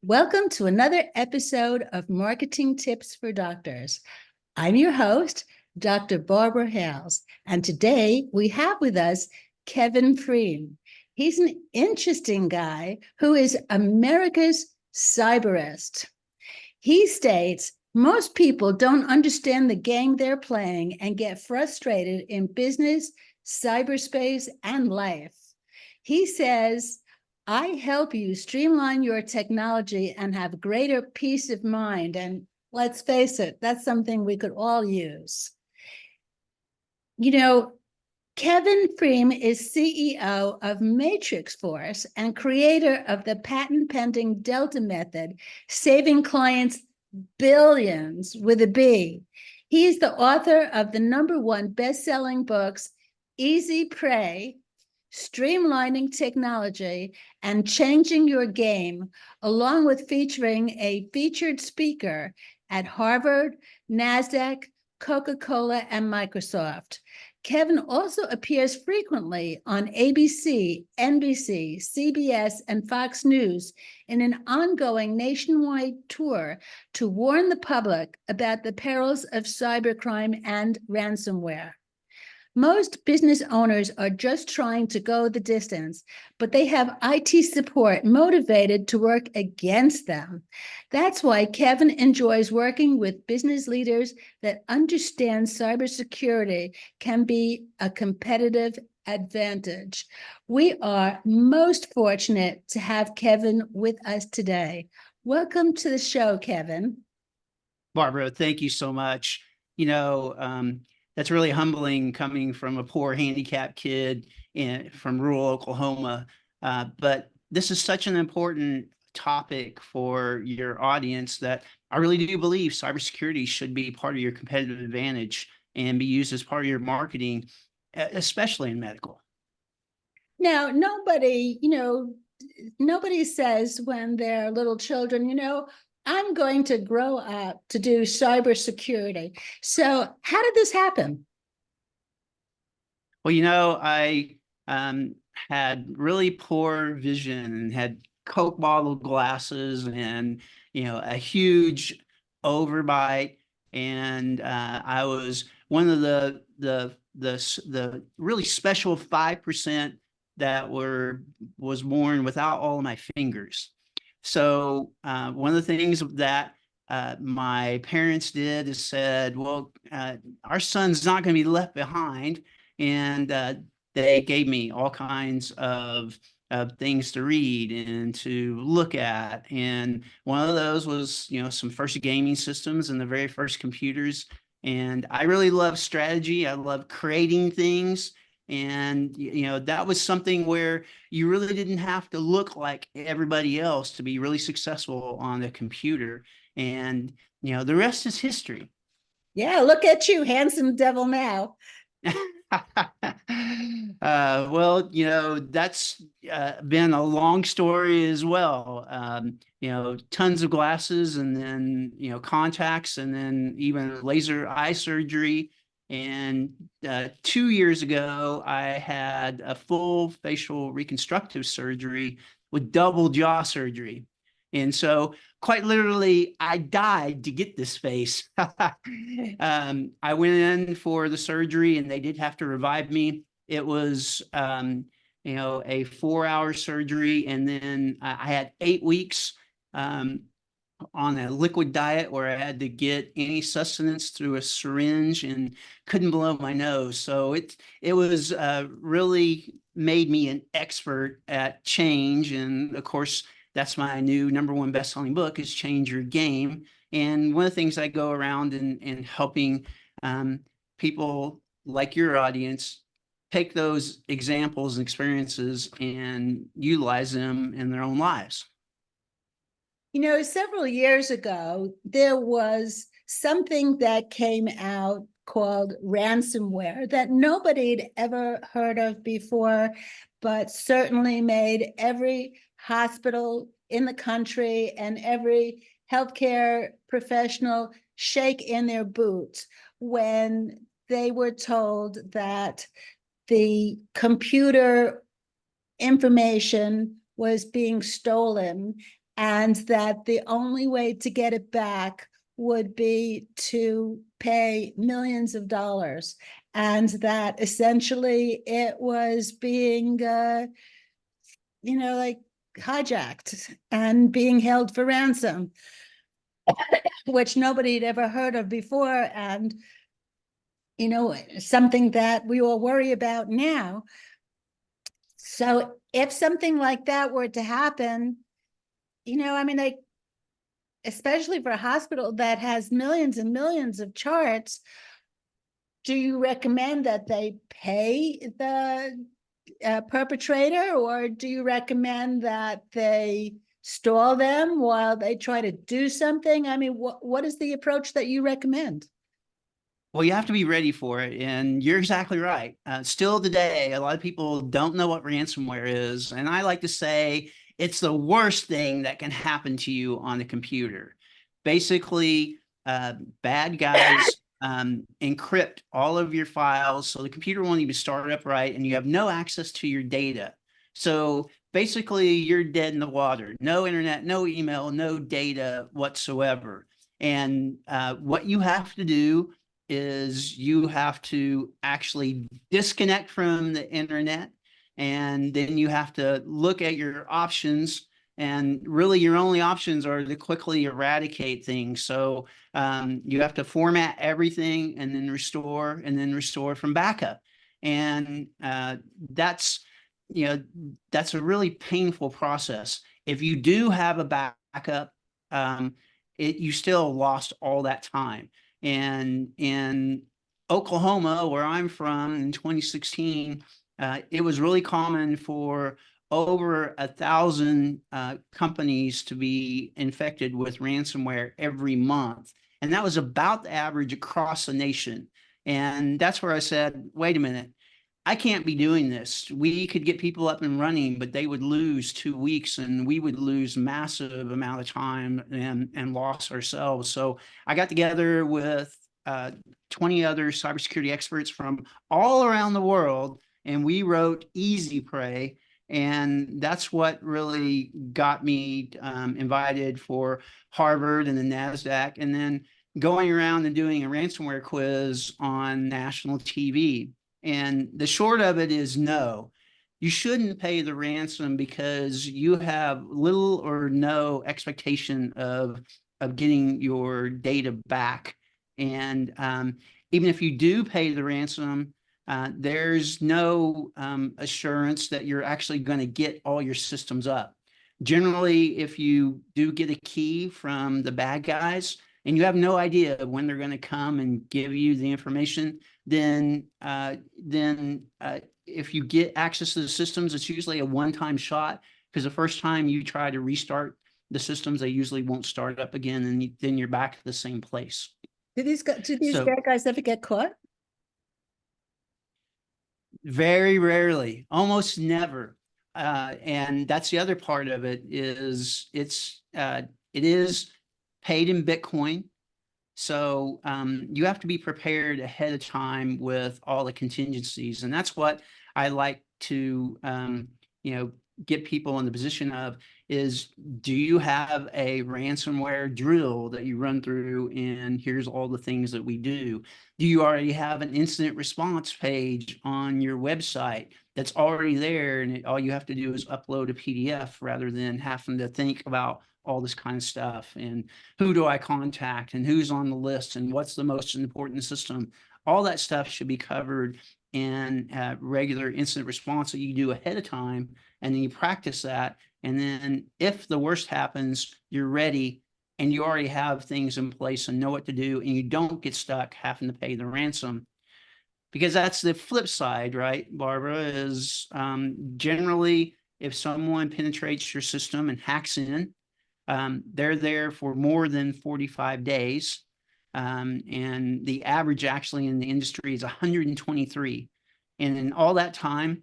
Welcome to another episode of Marketing Tips for Doctors. I'm your host, Dr. Barbara Hales, and today we have with us Kevin Fream. He's an interesting guy who is America's cyberist. He states most people don't understand the game they're playing and get frustrated in business, cyberspace, and life. He says, I help you streamline your technology and have greater peace of mind. And let's face it, that's something we could all use. You know, Kevin Fream is CEO of Matrix Force and creator of the patent-pending Delta method, saving clients billions with a B. He is the author of the #1 best-selling books, Easy Prey, Streamlining Technology, and Changing Your Game, along with featuring a featured speaker at Harvard, NASDAQ, Coca-Cola, and Microsoft. Kevin also appears frequently on ABC, NBC, CBS, and Fox News in an ongoing nationwide tour to warn the public about the perils of cybercrime and ransomware. Most business owners are just trying to go the distance, but they have IT support motivated to work against them. That's why Kevin enjoys working with business leaders that understand cybersecurity can be a competitive advantage. We are most fortunate to have Kevin with us today. Welcome to the show, Kevin. Barbara, thank you so much. That's really humbling coming from a poor handicapped kid from rural Oklahoma. But this is such an important topic for your audience that I really do believe cybersecurity should be part of your competitive advantage and be used as part of your marketing, especially in medical. Now, nobody says when they're little children, I'm going to grow up to do cybersecurity. So how did this happen? Well, I had really poor vision and had Coke bottle glasses and, a huge overbite. And I was one of the really special 5% that was born without all of my fingers. So one of the things that my parents did is said, well, our son's not going to be left behind. And they gave me all kinds of things to read and to look at. And one of those was, some first gaming systems and the very first computers. And I really love strategy. I love creating things. And, that was something where you really didn't have to look like everybody else to be really successful on a computer. And, the rest is history. Yeah, look at you, handsome devil now. Well, that's been a long story as well. Tons of glasses and then, contacts and then even laser eye surgery. And 2 years ago, I had a full facial reconstructive surgery with double jaw surgery. And so quite literally, I died to get this face. I went in for the surgery and they did have to revive me. It was, a 4-hour surgery. And then I had 8 weeks on a liquid diet where I had to get any sustenance through a syringe and couldn't blow my nose. So it was really made me an expert at change. And of course, that's my new #1 best-selling book is Change Your Game. And one of the things I go around and helping people like your audience take those examples and experiences and utilize them in their own lives. Several years ago, there was something that came out called ransomware that nobody had ever heard of before, but certainly made every hospital in the country and every healthcare professional shake in their boots when they were told that the computer information was being stolen, and that the only way to get it back would be to pay millions of dollars, and that essentially it was being, like hijacked and being held for ransom, which nobody had ever heard of before, and something that we all worry about now. So if something like that were to happen, like, especially for a hospital that has millions and millions of charts, do you recommend that they pay the perpetrator, or do you recommend that they stall them while they try to do something? I mean, what is the approach that you recommend? Well, you have to be ready for it. And you're exactly right. Still today, a lot of people don't know what ransomware is. And I like to say it's the worst thing that can happen to you on a computer. Basically, bad guys encrypt all of your files so the computer won't even start up right, and you have no access to your data. So basically, you're dead in the water. No internet, no email, no data whatsoever. And what you have to do is you have to actually disconnect from the internet, and then you have to look at your options, and really your only options are to quickly eradicate things. So you have to format everything and then restore from backup. And that's that's a really painful process. If you do have a backup, you still lost all that time. And in Oklahoma, where I'm from, in 2016, it was really common for over 1,000 companies to be infected with ransomware every month. And that was about the average across the nation. And that's where I said, wait a minute, I can't be doing this. We could get people up and running, but they would lose 2 weeks, and we would lose massive amount of time and loss ourselves. So I got together with 20 other cybersecurity experts from all around the world, and we wrote Easy Prey. And that's what really got me invited for Harvard and the NASDAQ, and then going around and doing a ransomware quiz on national TV. And the short of it is no, you shouldn't pay the ransom because you have little or no expectation of getting your data back. And even if you do pay the ransom, there's no assurance that you're actually going to get all your systems up. Generally, if you do get a key from the bad guys and you have no idea when they're going to come and give you the information, then if you get access to the systems, it's usually a one-time shot, because the first time you try to restart the systems, they usually won't start up again, and then you're back to the same place. Do these bad guys ever get caught? Very rarely, almost never. And that's the other part of it is it is paid in Bitcoin. So you have to be prepared ahead of time with all the contingencies. And that's what I like to, get people in the position of is, do you have a ransomware drill that you run through? And here's all the things that we do. Do you already have an incident response page on your website that's already there? And all you have to do is upload a PDF rather than having to think about all this kind of stuff, and who do I contact, and who's on the list, and what's the most important system. All that stuff should be covered in regular incident response that you do ahead of time, and then you practice that. And then if the worst happens, you're ready and you already have things in place and know what to do, and you don't get stuck having to pay the ransom. Because that's the flip side, right, Barbara, is generally if someone penetrates your system and hacks in, they're there for more than 45 days. And the average actually in the industry is 123. And in all that time,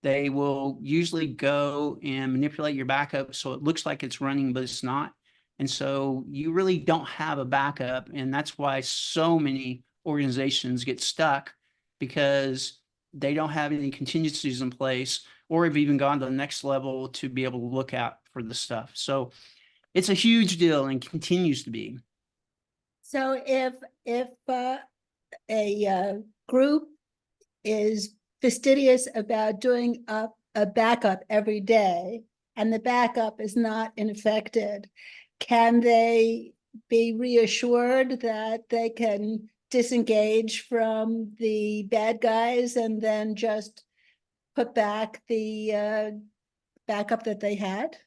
they will usually go and manipulate your backup so it looks like it's running, but it's not. And so you really don't have a backup. And that's why so many organizations get stuck, because they don't have any contingencies in place, or have even gone to the next level to be able to look out for the stuff. So it's a huge deal and continues to be. So if a group is fastidious about doing a backup every day, and the backup is not infected, can they be reassured that they can disengage from the bad guys and then just put back the backup that they had?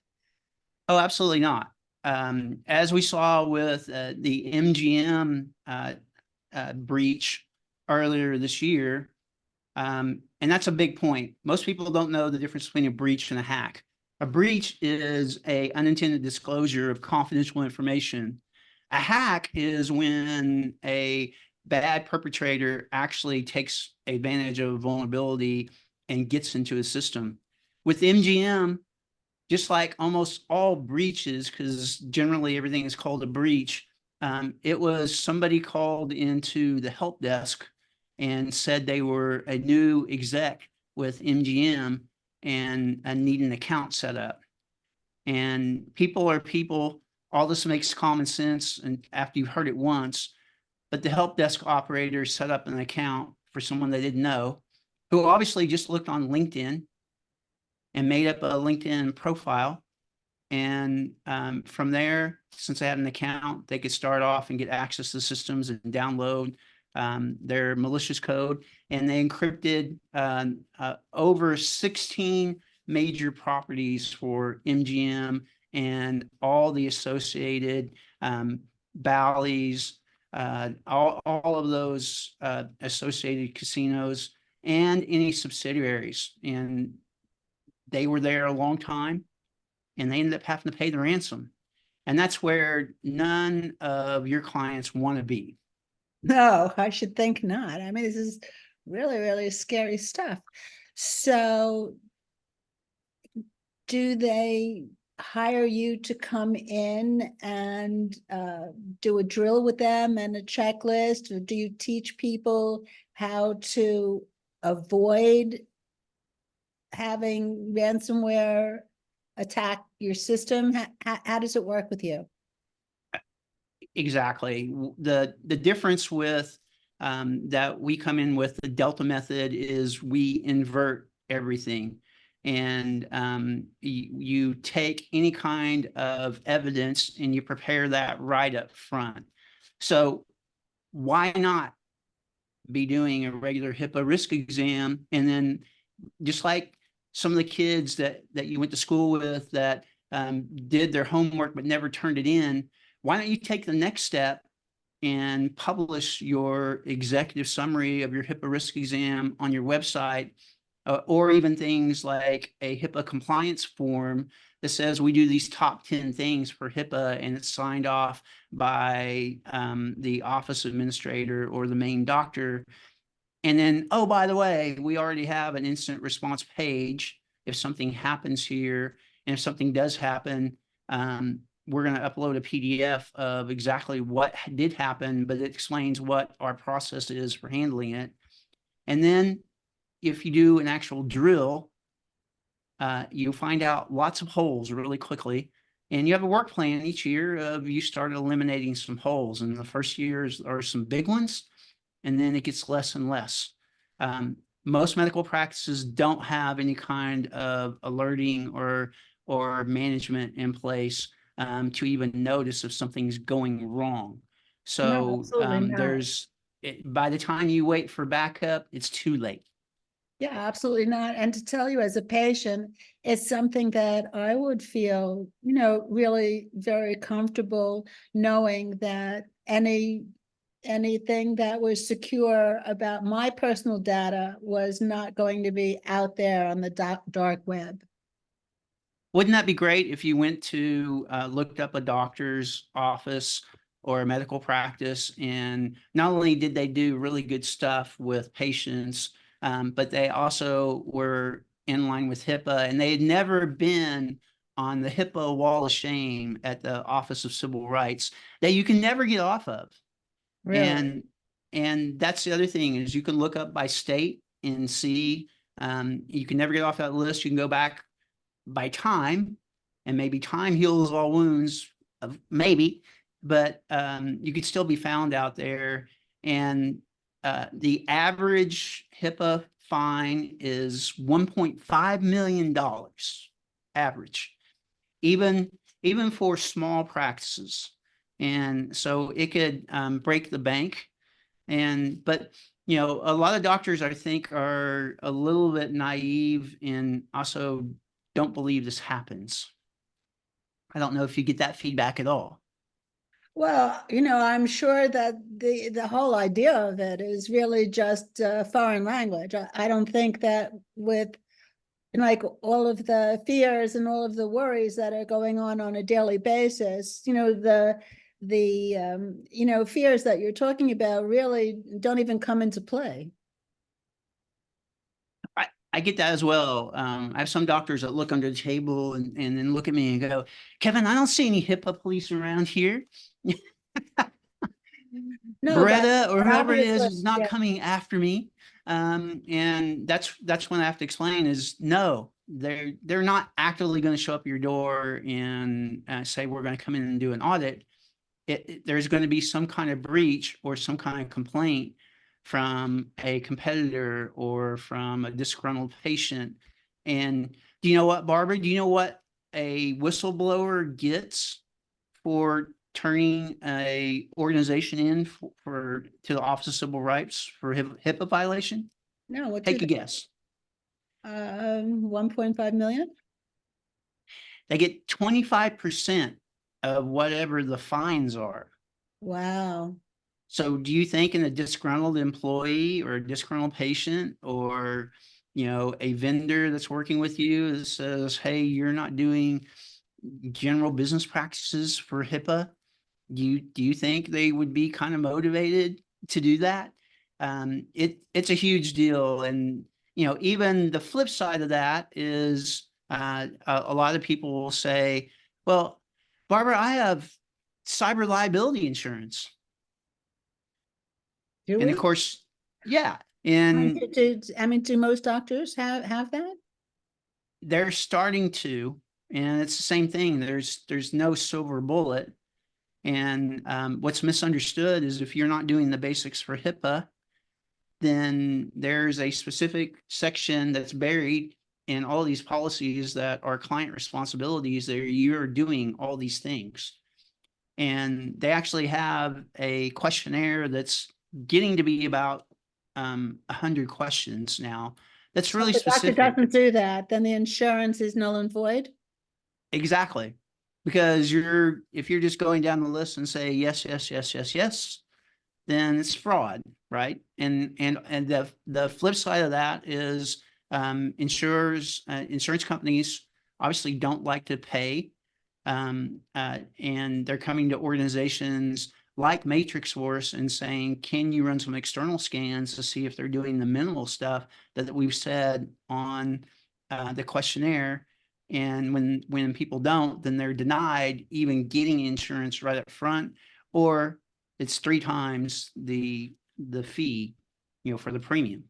Oh, absolutely not. As we saw with the MGM breach earlier this year, and that's a big point. Most people don't know the difference between a breach and a hack. A breach is an unintended disclosure of confidential information. A hack is when a bad perpetrator actually takes advantage of a vulnerability and gets into a system. With MGM, just like almost all breaches, because generally everything is called a breach, it was somebody called into the help desk and said they were a new exec with MGM and need an account set up. And people are people. All this makes common sense, and after you've heard it once, but the help desk operator set up an account for someone they didn't know, who obviously just looked on LinkedIn and made up a LinkedIn profile. And from there, since they had an account, they could start off and get access to the systems and download their malicious code. And they encrypted over 16 major properties for MGM and all the associated Bally's, all of those associated casinos and any subsidiaries. And they were there a long time, and they ended up having to pay the ransom. And that's where none of your clients want to be. No, I should think not. I mean, this is really, really scary stuff. So do they hire you to come in and do a drill with them and a checklist, or do you teach people how to avoid having ransomware attack your system? How does it work with you? Exactly. The difference with that we come in with the Delta method is we invert everything. And you take any kind of evidence and you prepare that right up front. So why not be doing a regular HIPAA risk exam? And then just like some of the kids that you went to school with that did their homework but never turned it in, why don't you take the next step and publish your executive summary of your HIPAA risk exam on your website, or even things like a HIPAA compliance form that says we do these top 10 things for HIPAA, and it's signed off by the office administrator or the main doctor. And then, oh, by the way, we already have an incident response page. If something happens here, and if something does happen, we're going to upload a PDF of exactly what did happen, but it explains what our process is for handling it. And then if you do an actual drill, you'll find out lots of holes really quickly. And you have a work plan each year of you start eliminating some holes. And the first years are some big ones, and then it gets less and less. Most medical practices don't have any kind of alerting or management in place to even notice if something's going wrong. No, So absolutely not. by the time you wait for backup, it's too late. Yeah, absolutely not. And to tell you as a patient, it's something that I would feel, really very comfortable knowing that anything that was secure about my personal data was not going to be out there on the dark web. Wouldn't that be great if you went to looked up a doctor's office or a medical practice, and not only did they do really good stuff with patients, but they also were in line with HIPAA, and they had never been on the HIPAA wall of shame at the Office of Civil Rights that you can never get off of. Really? And that's the other thing, is you can look up by state and see You can never get off that list. You can go back by time, and maybe time heals all wounds, maybe, but you could still be found out there. And the average HIPAA fine is $1.5 million average, even for small practices. And so it could break the bank. But a lot of doctors, I think, are a little bit naive and also don't believe this happens. I don't know if you get that feedback at all. Well, I'm sure that the whole idea of it is really just foreign language. I don't think that with like all of the fears and all of the worries that are going on a daily basis, the fears that you're talking about really don't even come into play. I get that as well. I have some doctors that look under the table and then look at me and go, Kevin, I don't see any HIPAA police around here. No, Beretta or but whoever it obviously, is not yeah. coming after me. And that's when I have to explain is no, they're not actively going to show up your door and say we're going to come in and do an audit. There's going to be some kind of breach or some kind of complaint from a competitor or from a disgruntled patient. And do you know what, Barbara? Do you know what a whistleblower gets for turning a organization in to the Office of Civil Rights for HIPAA violation? No, what Take a guess. 1.5 million? They get 25% of whatever the fines are. Wow. So do you think in a disgruntled employee or a disgruntled patient or, a vendor that's working with you that says, hey, you're not doing general business practices for HIPAA? Do you think they would be kind of motivated to do that? It's a huge deal. And, even the flip side of that is a lot of people will say, well, Barbara, I have cyber liability insurance. Do And of we? course, yeah. And Do most doctors have that? they're starting to, and it's the same thing. There's no silver bullet. And what's misunderstood is if you're not doing the basics for HIPAA, then there's a specific section that's buried in all these policies that are client responsibilities that you're doing all these things. And they actually have a questionnaire that's getting to be about 100 questions now. That's really If the doctor specific. doesn't do that, then the insurance is null and void. Exactly. Because if you're just going down the list and say yes, yes, yes, yes, yes, then it's fraud, right? And the flip side of that is insurance companies obviously don't like to pay, and they're coming to organizations like Matrix Force and saying, can you run some external scans to see if they're doing the minimal stuff that we've said on the questionnaire? And when people don't, then they're denied even getting insurance right up front, or it's 3 times the fee, for the premium.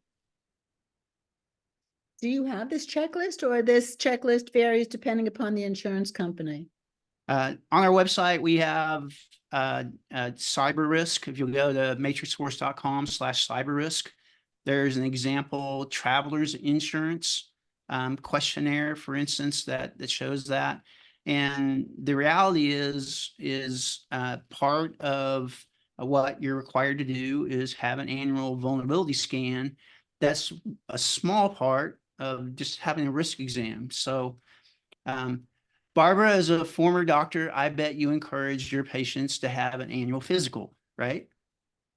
Do you have this checklist, or this checklist varies depending upon the insurance company? On our website, we have cyber risk. If you'll go to matrixforce.com/cyber risk, there's an example traveler's insurance questionnaire, for instance, that shows that. And the reality is part of what you're required to do is have an annual vulnerability scan. That's a small part of just having a risk exam. So, Barbara, as a former doctor, I bet you encouraged your patients to have an annual physical, right?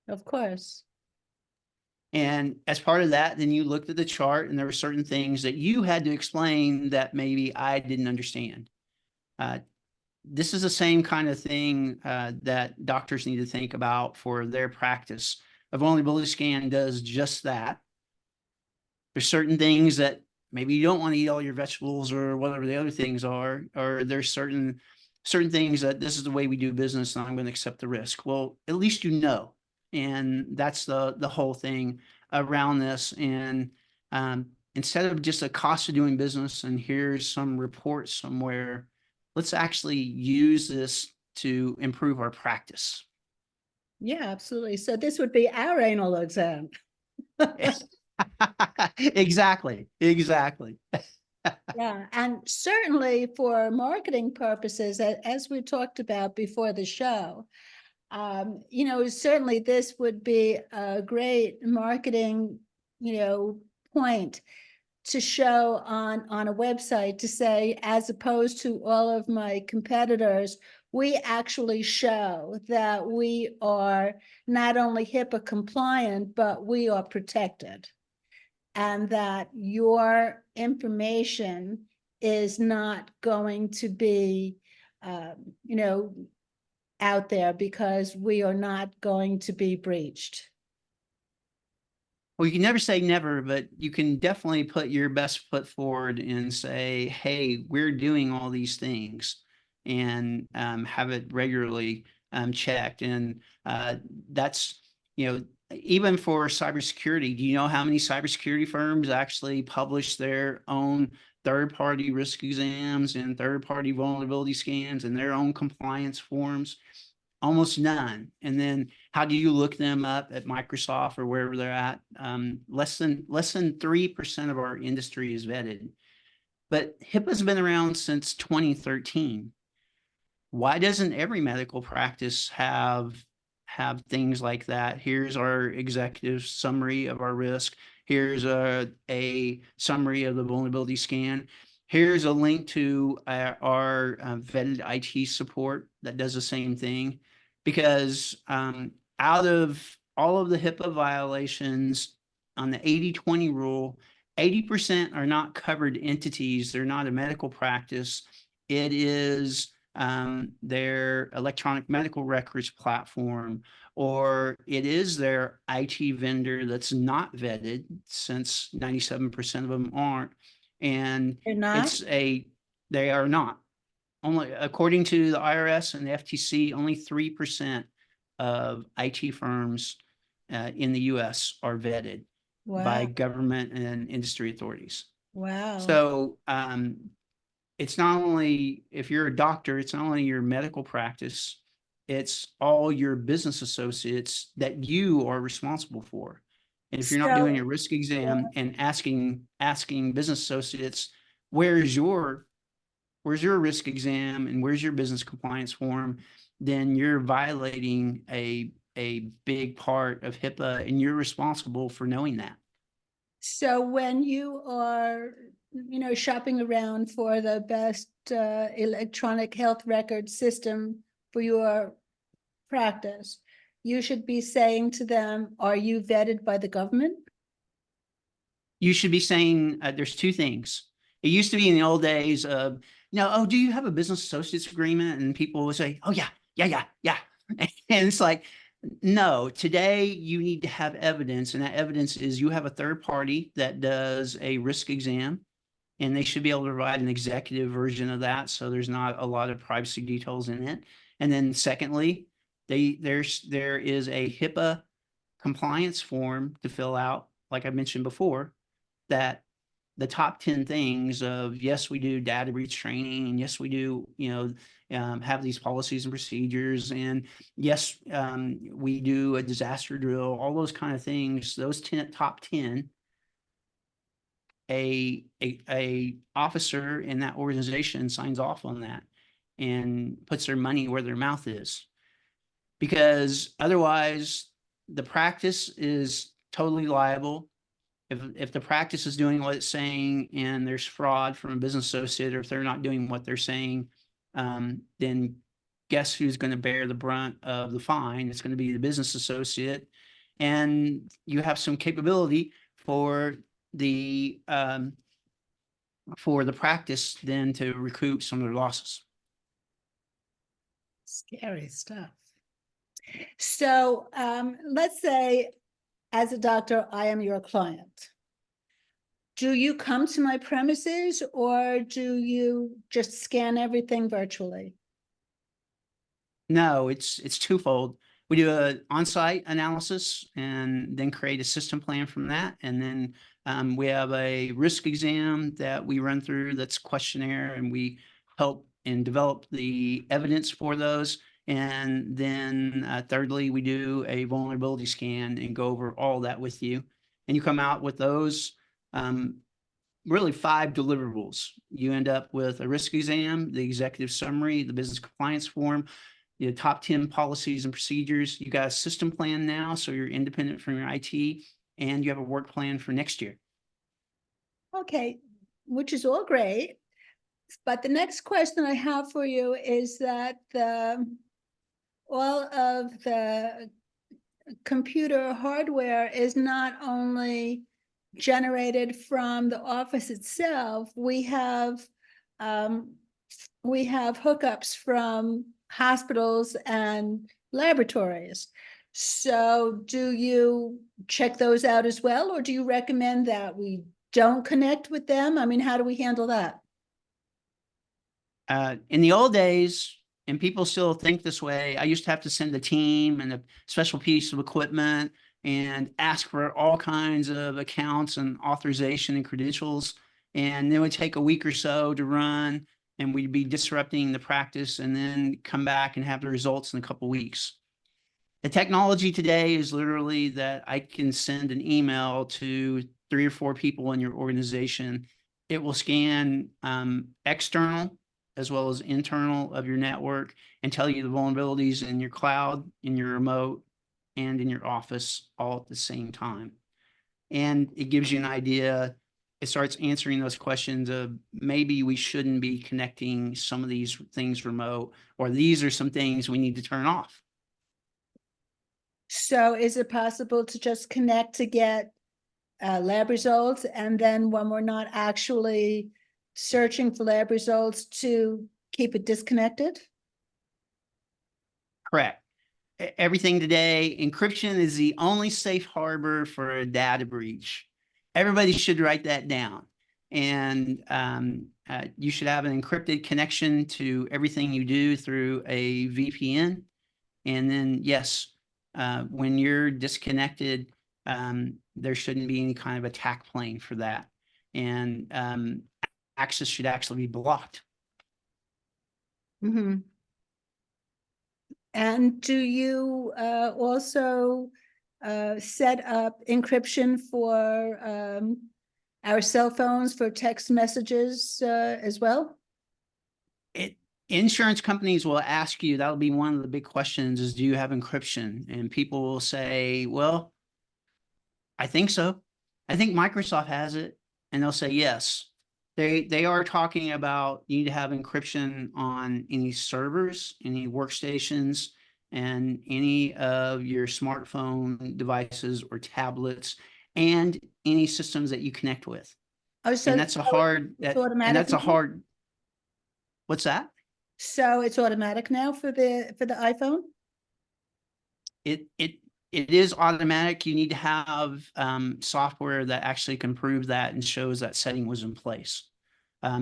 Of course. And as part of that, then you looked at the chart and there were certain things that you had to explain that maybe I didn't understand. This is the same kind of thing that doctors need to think about for their practice. A vulnerability scan does just that. There's certain things that maybe you don't want to eat all your vegetables or whatever the other things are, or there's certain things that this is the way we do business and I'm going to accept the risk. Well, at least you know. And that's the whole thing around this. And instead of just a cost of doing business and here's some report somewhere, let's actually use this to improve our practice. Yeah, absolutely. So this would be our anal exam. Exactly. Exactly. Yeah, and certainly for marketing purposes, as we talked about before the show, certainly this would be a great marketing, point to show on a website to say, as opposed to all of my competitors, we actually show that we are not only HIPAA compliant, but we are protected, and that your information is not going to be, out there because we are not going to be breached. Well, you can never say never, but you can definitely put your best foot forward and say, hey, we're doing all these things, and have it regularly checked. And that's, even for cybersecurity, do you know how many cybersecurity firms actually publish their own third-party risk exams and third-party vulnerability scans and their own compliance forms? Almost none. And then how do you look them up at Microsoft or wherever they're at? Less than 3% of our industry is vetted. But HIPAA's been around since 2013. Why doesn't every medical practice have things like that? Here's our executive summary of our risk. Here's a summary of the vulnerability scan. Here's a link to our vetted IT support that does the same thing. Because out of all of the HIPAA violations on the 80-20 rule, 80% are not covered entities. They're not a medical practice. It is their electronic medical records platform, or it is their IT vendor that's not vetted, since 97% of them aren't. And They're not? they are not. Only according to the IRS and the FTC, only 3% of IT firms in the US are vetted by Wow. government and industry authorities. Wow. So it's not only, if you're a doctor, it's not only your medical practice, it's all your business associates that you are responsible for. And if you're not doing a So, risk yeah. exam and asking business associates, where's your risk exam and where's your business compliance form, then you're violating a big part of HIPAA, and you're responsible for knowing that. So when you are, shopping around for the best electronic health record system for your practice, you should be saying to them, are you vetted by the government? You should be saying there's two things. It used to be in the old days of, oh, do you have a business associates agreement? And people would say, oh, yeah. And it's like, no, today you need to have evidence. And that evidence is you have a third party that does a risk exam, and they should be able to provide an executive version of that, so there's not a lot of privacy details in it. And then secondly, there is a HIPAA compliance form to fill out, like I mentioned before, that the top 10 things of, yes, we do data breach training, and yes, we do, have these policies and procedures, and yes, we do a disaster drill, all those kind of things, those top 10, a officer in that organization signs off on that and puts their money where their mouth is. Because otherwise the practice is totally liable. If the practice is doing what it's saying and there's fraud from a business associate, or if they're not doing what they're saying, then guess who's going to bear the brunt of the fine? It's going to be the business associate. And you have some capability for the practice then to recoup some of their losses. Scary stuff. So let's say, as a doctor, I am your client. Do you come to my premises, or do you just scan everything virtually? No, it's twofold. We do an on-site analysis and then create a system plan from that. And then We have a risk exam that we run through that's questionnaire, and we help and develop the evidence for those. And then thirdly, we do a vulnerability scan and go over all that with you. And you come out with those really 5 deliverables. You end up with a risk exam, the executive summary, the business compliance form, the top 10 policies and procedures. You got a system plan now, so you're independent from your IT, and you have a work plan for next year. Okay, which is all great. But the next question I have for you is that all of the computer hardware is not only generated from the office itself, we have hookups from hospitals and laboratories. So do you check those out as well, or do you recommend that we don't connect with them? I mean, how do we handle that? In the old days, and people still think this way, I used to have to send a team and a special piece of equipment and ask for all kinds of accounts and authorization and credentials. And it would take a week or so to run, and we'd be disrupting the practice and then come back and have the results in a couple of weeks. The technology today is literally that I can send an email to 3 or 4 people in your organization. It will scan external as well as internal of your network and tell you the vulnerabilities in your cloud, in your remote, and in your office all at the same time. And it gives you an idea. It starts answering those questions of maybe we shouldn't be connecting some of these things remote, or these are some things we need to turn off. So is it possible to just connect to get lab results, and then when we're not actually searching for lab results, to keep it disconnected? Correct. Everything today, encryption is the only safe harbor for a data breach. Everybody should write that down. And you should have an encrypted connection to everything you do through a VPN. And then, yes, when you're disconnected, there shouldn't be any kind of attack plane for that. And access should actually be blocked. Mm-hmm. And do you also set up encryption for our cell phones for text messages as well? Insurance companies will ask you, that'll be one of the big questions, is do you have encryption? And people will say, well, I think so. I think Microsoft has it. And they'll say, yes. They are talking about you need to have encryption on any servers, any workstations, and any of your smartphone devices or tablets, and any systems that you connect with. Oh, so and that's a hard, it's and automatic that's a now? hard, what's that? So it's automatic now for the iPhone? It is automatic. You need to have software that actually can prove that and shows that setting was in place.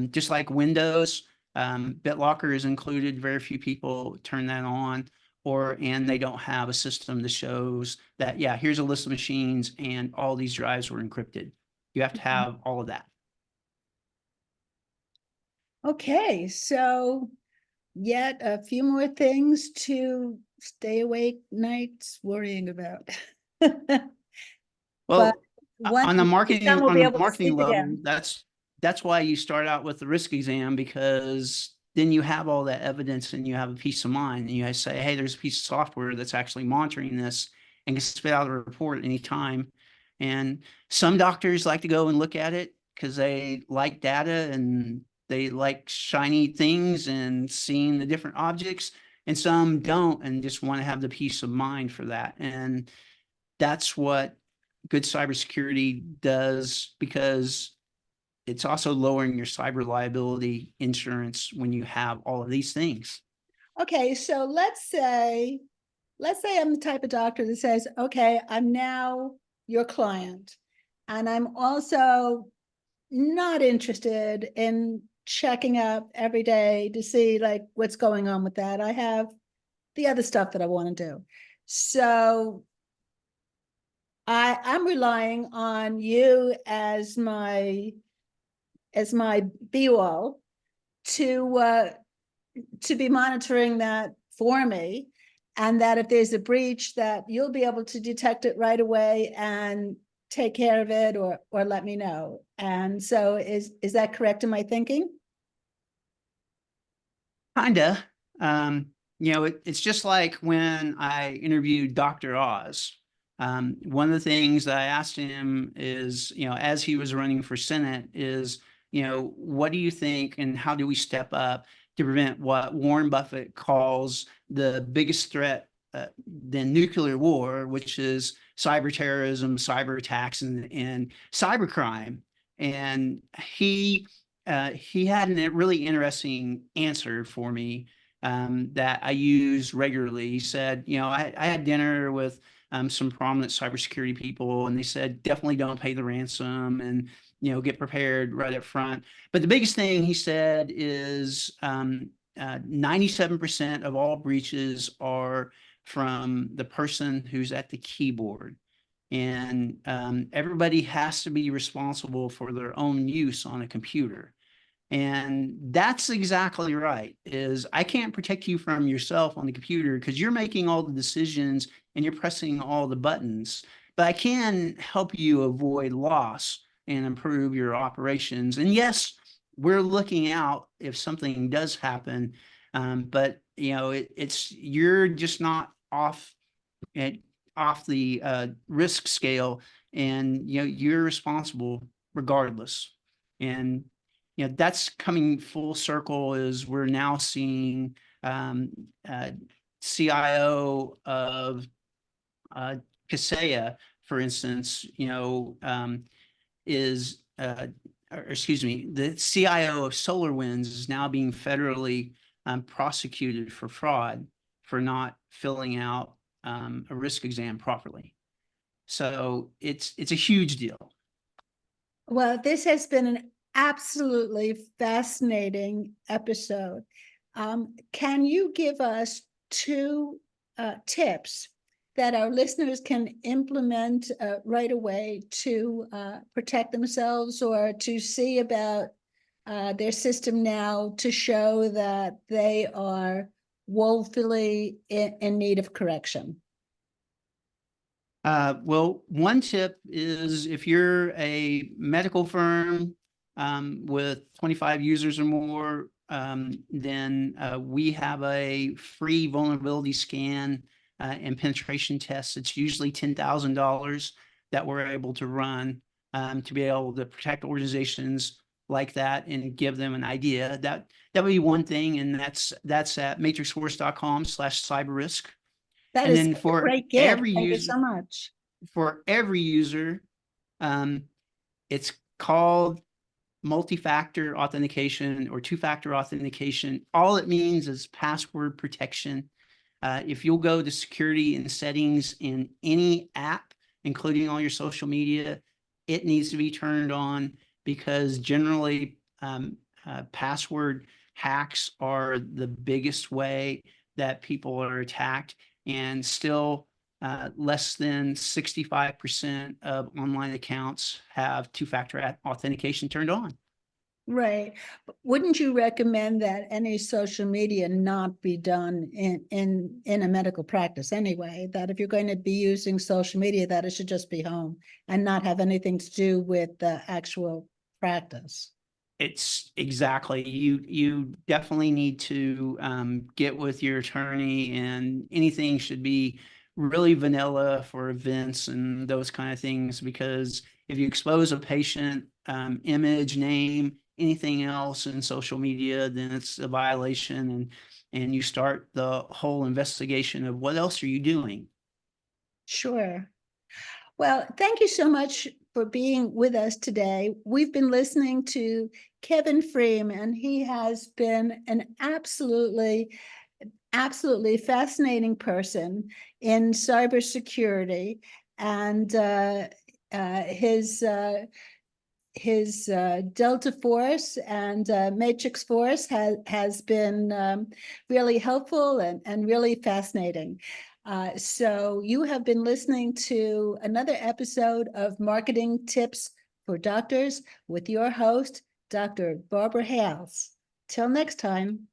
Just like Windows, BitLocker is included. Very few people turn that on, and they don't have a system that shows that, yeah, here's a list of machines and all these drives were encrypted. You have to have all of that. Okay, so yet a few more things to stay awake nights worrying about. But Well, once on the it's done, we'll be able to marketing sleep level, again. that's why you start out with the risk exam, because then you have all that evidence and you have a peace of mind, and you guys say, hey, there's a piece of software that's actually monitoring this and can spit out a report at any time. And some doctors like to go and look at it because they like data and they like shiny things and seeing the different objects, and some don't and just want to have the peace of mind for that. And that's what good cybersecurity does, because it's also lowering your cyber liability insurance when you have all of these things. Okay, so let's say I'm the type of doctor that says, okay, I'm now your client, and I'm also not interested in checking up every day to see like what's going on with that. I have the other stuff that I want to do. So I'm relying on you as my be-all to be monitoring that for me, and that if there's a breach, that you'll be able to detect it right away and take care of it, or let me know. And so is that correct in my thinking? Kinda. It's just like when I interviewed Dr. Oz. One of the things that I asked him is, as he was running for Senate, is, what do you think and how do we step up to prevent what Warren Buffett calls the biggest threat than nuclear war, which is cyber terrorism, cyber attacks, and cybercrime. And he had a really interesting answer for me that I use regularly. He said, I had dinner with some prominent cybersecurity people, and they said, definitely don't pay the ransom and, get prepared right up front. But the biggest thing he said is 97% of all breaches are from the person who's at the keyboard. And everybody has to be responsible for their own use on a computer. And that's exactly right, is I can't protect you from yourself on the computer because you're making all the decisions and you're pressing all the buttons, but I can help you avoid loss and improve your operations. And yes, we're looking out if something does happen, but it's you're just not off the risk scale, and you're responsible regardless. And that's coming full circle, is we're now seeing um, uh, CIO of Kaseya, for instance, is or excuse me, the CIO of SolarWinds is now being federally prosecuted for fraud for not filling out a risk exam properly. So it's a huge deal. Well, this has been an absolutely fascinating episode. Can you give us two tips that our listeners can implement right away to protect themselves, or to see about their system now to show that they are woefully in need of correction? Well, one tip is if you're a medical firm with 25 users or more, then we have a free vulnerability scan and penetration test. It's usually $10,000 that we're able to run to be able to protect organizations like that and give them an idea. That would be one thing, and that's at matrixforce.com/cyberrisk. That And is then a great gift. Thank you so much. for every user, um, it's called multi-factor authentication or two-factor authentication. All it means is password protection. If you'll go to security and settings in any app, including all your social media, it needs to be turned on, because generally password hacks are the biggest way that people are attacked, and still less than 65% of online accounts have two-factor authentication turned on. Right. Wouldn't you recommend that any social media not be done in a medical practice anyway? That if you're going to be using social media, that it should just be home and not have anything to do with the actual practice? It's exactly, you definitely need to get with your attorney, and anything should be really vanilla for events and those kind of things, because if you expose a patient image, name, anything else in social media, then it's a violation, and you start the whole investigation of what else are you doing. Sure. Well, thank you so much for being with us today. We've been listening to Kevin Fream, and he has been an absolutely fascinating person in cybersecurity, and his Delta Force and Matrix Force has been really helpful and really fascinating. So you have been listening to another episode of Marketing Tips for Doctors with your host, Dr. Barbara Hales. Till next time.